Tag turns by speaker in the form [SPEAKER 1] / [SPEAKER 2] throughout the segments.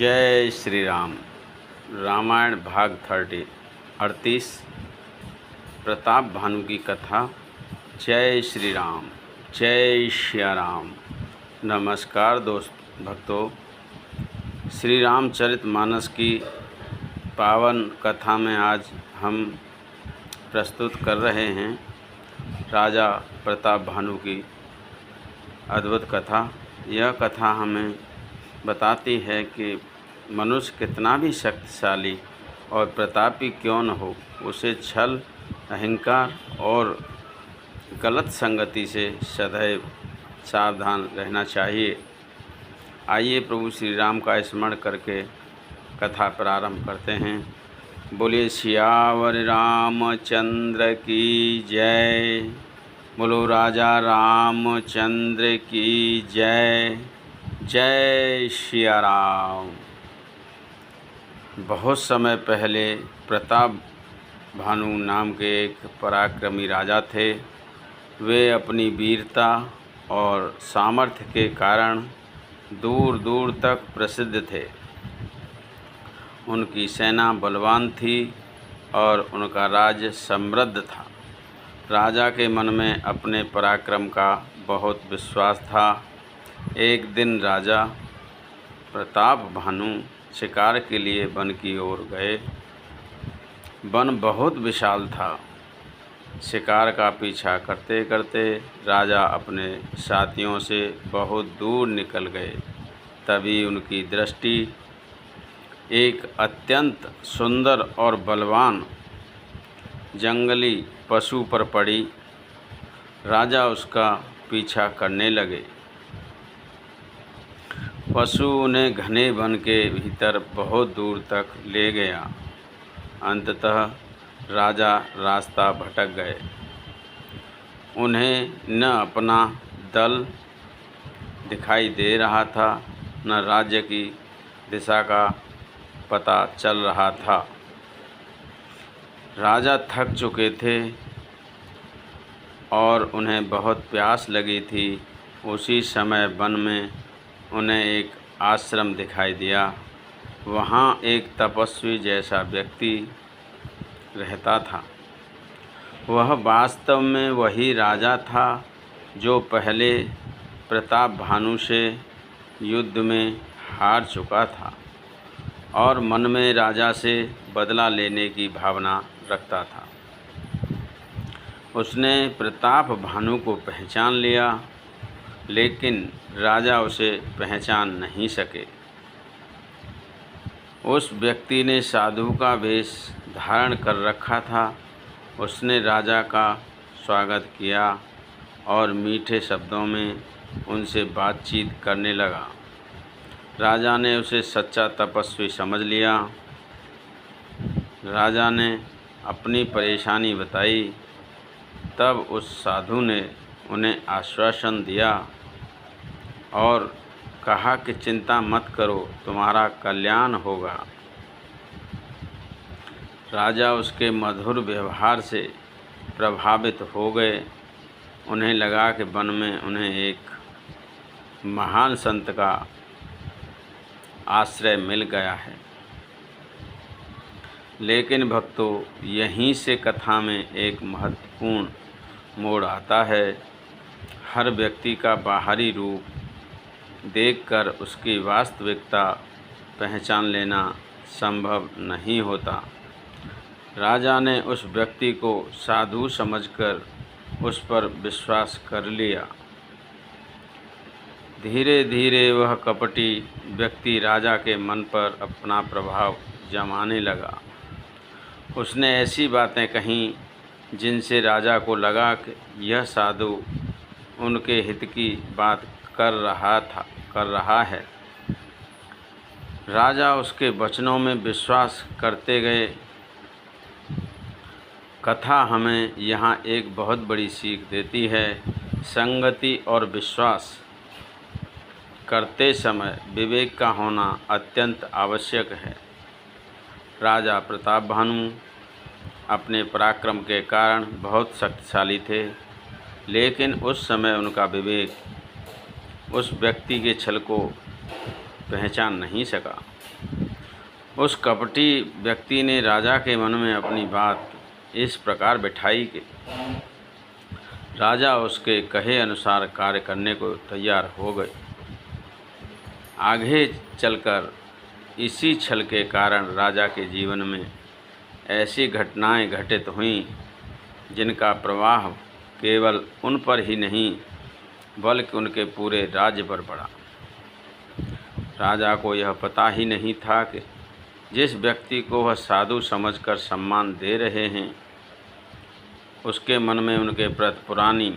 [SPEAKER 1] जय श्री राम। रामायण भाग 38 प्रताप भानु की कथा। जय श्री राम, जय श्री राम। नमस्कार दोस्त भक्तों, श्री रामचरितमानस की पावन कथा में आज हम प्रस्तुत कर रहे हैं राजा प्रताप भानु की अद्भुत कथा। यह कथा हमें बताती है कि मनुष्य कितना भी शक्तिशाली और प्रतापी क्यों न हो, उसे छल, अहंकार और गलत संगति से सदैव सावधान रहना चाहिए। आइए प्रभु श्री राम का स्मरण करके कथा प्रारंभ करते हैं। बोलिए सियावर रामचंद्र की जय। बोलो राजा रामचंद्र की जय। जय श्री राम। बहुत समय पहले प्रताप भानु नाम के एक पराक्रमी राजा थे। वे अपनी वीरता और सामर्थ्य के कारण दूर दूर तक प्रसिद्ध थे। उनकी सेना बलवान थी और उनका राज्य समृद्ध था। राजा के मन में अपने पराक्रम का बहुत विश्वास था। एक दिन राजा प्रताप भानु शिकार के लिए वन की ओर गए। वन बहुत विशाल था। शिकार का पीछा करते करते राजा अपने साथियों से बहुत दूर निकल गए। तभी उनकी दृष्टि एक अत्यंत सुंदर और बलवान जंगली पशु पर पड़ी। राजा उसका पीछा करने लगे। पशु उन्हें घने वन के भीतर बहुत दूर तक ले गया। अंततः राजा रास्ता भटक गए। उन्हें न अपना दल दिखाई दे रहा था, न राज्य की दिशा का पता चल रहा था। राजा थक चुके थे और उन्हें बहुत प्यास लगी थी। उसी समय वन में उन्हें एक आश्रम दिखाई दिया। वहाँ एक तपस्वी जैसा व्यक्ति रहता था। वह वास्तव में वही राजा था जो पहले प्रताप भानु से युद्ध में हार चुका था और मन में राजा से बदला लेने की भावना रखता था। उसने प्रताप भानु को पहचान लिया, लेकिन राजा उसे पहचान नहीं सके। उस व्यक्ति ने साधु का वेश धारण कर रखा था। उसने राजा का स्वागत किया और मीठे शब्दों में उनसे बातचीत करने लगा। राजा ने उसे सच्चा तपस्वी समझ लिया। राजा ने अपनी परेशानी बताई। तब उस साधु ने उन्हें आश्वासन दिया और कहा कि चिंता मत करो, तुम्हारा कल्याण होगा। राजा उसके मधुर व्यवहार से प्रभावित हो गए। उन्हें लगा कि वन में उन्हें एक महान संत का आश्रय मिल गया है। लेकिन भक्तों, यहीं से कथा में एक महत्वपूर्ण मोड़ आता है। हर व्यक्ति का बाहरी रूप देखकर उसकी वास्तविकता पहचान लेना संभव नहीं होता। राजा ने उस व्यक्ति को साधु समझकर उस पर विश्वास कर लिया। धीरे धीरे वह कपटी व्यक्ति राजा के मन पर अपना प्रभाव जमाने लगा। उसने ऐसी बातें कहीं जिनसे राजा को लगा कि यह साधु उनके हित की बात कर रहा है। राजा उसके वचनों में विश्वास करते गए। कथा हमें यहाँ एक बहुत बड़ी सीख देती है। संगति और विश्वास करते समय विवेक का होना अत्यंत आवश्यक है। राजा प्रताप भानु अपने पराक्रम के कारण बहुत शक्तिशाली थे, लेकिन उस समय उनका विवेक उस व्यक्ति के छल को पहचान नहीं सका। उस कपटी व्यक्ति ने राजा के मन में अपनी बात इस प्रकार बिठाई कि राजा उसके कहे अनुसार कार्य करने को तैयार हो गए। आगे चलकर इसी छल के कारण राजा के जीवन में ऐसी घटनाएं घटित हुईं जिनका प्रभाव केवल उन पर ही नहीं बल्कि उनके पूरे राज्य पर पड़ा। राजा को यह पता ही नहीं था कि जिस व्यक्ति को वह साधु समझकर सम्मान दे रहे हैं उसके मन में उनके प्रति पुरानी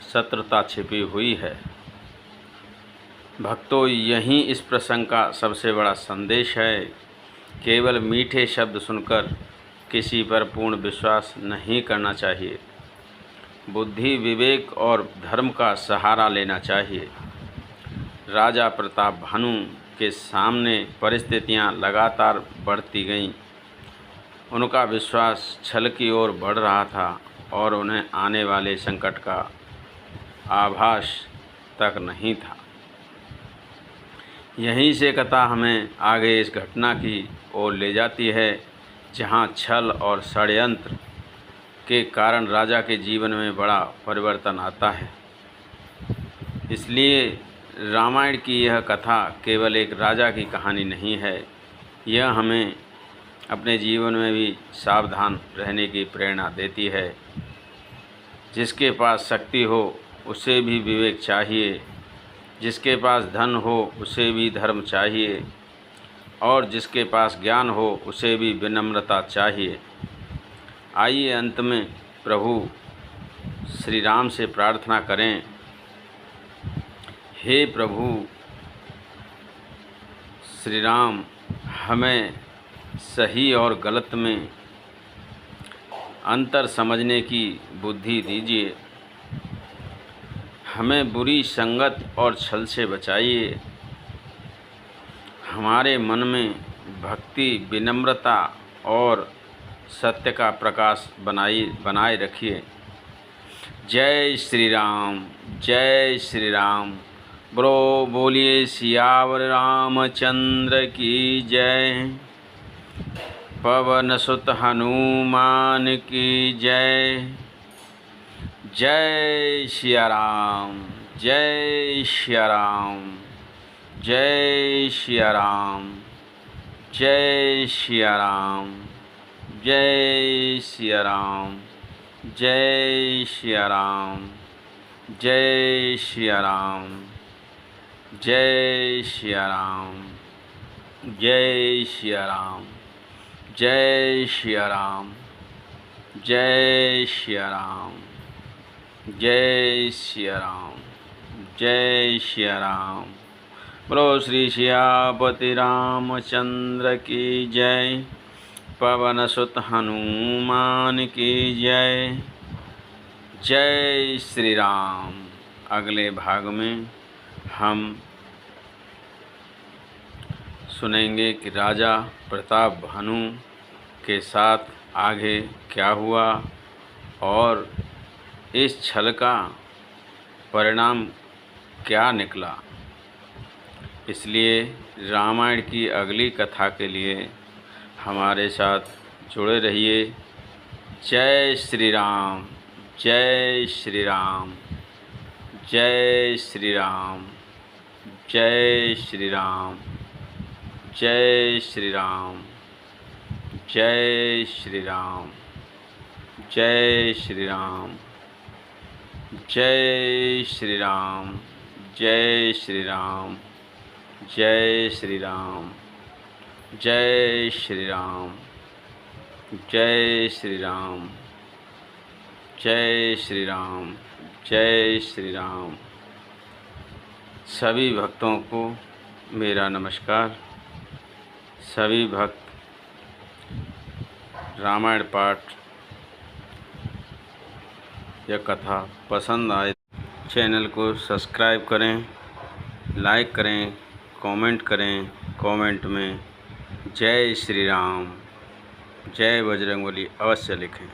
[SPEAKER 1] शत्रुता छिपी हुई है। भक्तों, यही इस प्रसंग का सबसे बड़ा संदेश है। केवल मीठे शब्द सुनकर किसी पर पूर्ण विश्वास नहीं करना चाहिए। बुद्धि, विवेक और धर्म का सहारा लेना चाहिए। राजा प्रताप भानु के सामने परिस्थितियां लगातार बढ़ती गईं। उनका विश्वास छल की ओर बढ़ रहा था और उन्हें आने वाले संकट का आभास तक नहीं था। यहीं से कथा हमें आगे इस घटना की ओर ले जाती है जहां छल और षड्यंत्र के कारण राजा के जीवन में बड़ा परिवर्तन आता है। इसलिए रामायण की यह कथा केवल एक राजा की कहानी नहीं है, यह हमें अपने जीवन में भी सावधान रहने की प्रेरणा देती है। जिसके पास शक्ति हो उसे भी विवेक चाहिए, जिसके पास धन हो उसे भी धर्म चाहिए और जिसके पास ज्ञान हो उसे भी विनम्रता चाहिए। आइए अंत में प्रभु श्री राम से प्रार्थना करें, हे प्रभु श्री राम, हमें सही और गलत में अंतर समझने की बुद्धि दीजिए। हमें बुरी संगत और छल से बचाइए। हमारे मन में भक्ति, विनम्रता और सत्य का प्रकाश बनाए रखिए। जय श्री राम, जय श्री राम। बोलिए सियावर रामचंद्र की जय। पवन सुत हनुमान की जय। जय सिया राम, जय सिया राम, जय सिया राम, जय सिया राम, जय सिया राम, जय सिया राम, जय सिया राम, जय सिया राम, जय सिया राम, जय सिया राम, जय सिया राम, जय सिया राम, जय सिया राम। बोलो श्री सियापति रामचंद्र की जय। पवन सुत हनुमान की जय। जय श्री राम। अगले भाग में हम सुनेंगे कि राजा प्रताप भानु के साथ आगे क्या हुआ और इस छल का परिणाम क्या निकला। इसलिए रामायण की अगली कथा के लिए हमारे साथ जुड़े रहिए। जय श्री राम, जय श्री राम, जय श्री राम, जय श्री राम, जय श्री राम, जय श्री राम, जय श्री राम, जय श्री राम, जय श्री राम, जय श्री राम, जय श्री राम, जय श्री राम, जय श्री राम, जय श्री राम। सभी भक्तों को मेरा नमस्कार। सभी भक्त रामायण पाठ या कथा पसंद आए चैनल को सब्सक्राइब करें, लाइक करें, कमेंट करें। कमेंट में जय श्री राम, जय बजरंगबली अवश्य लिखें।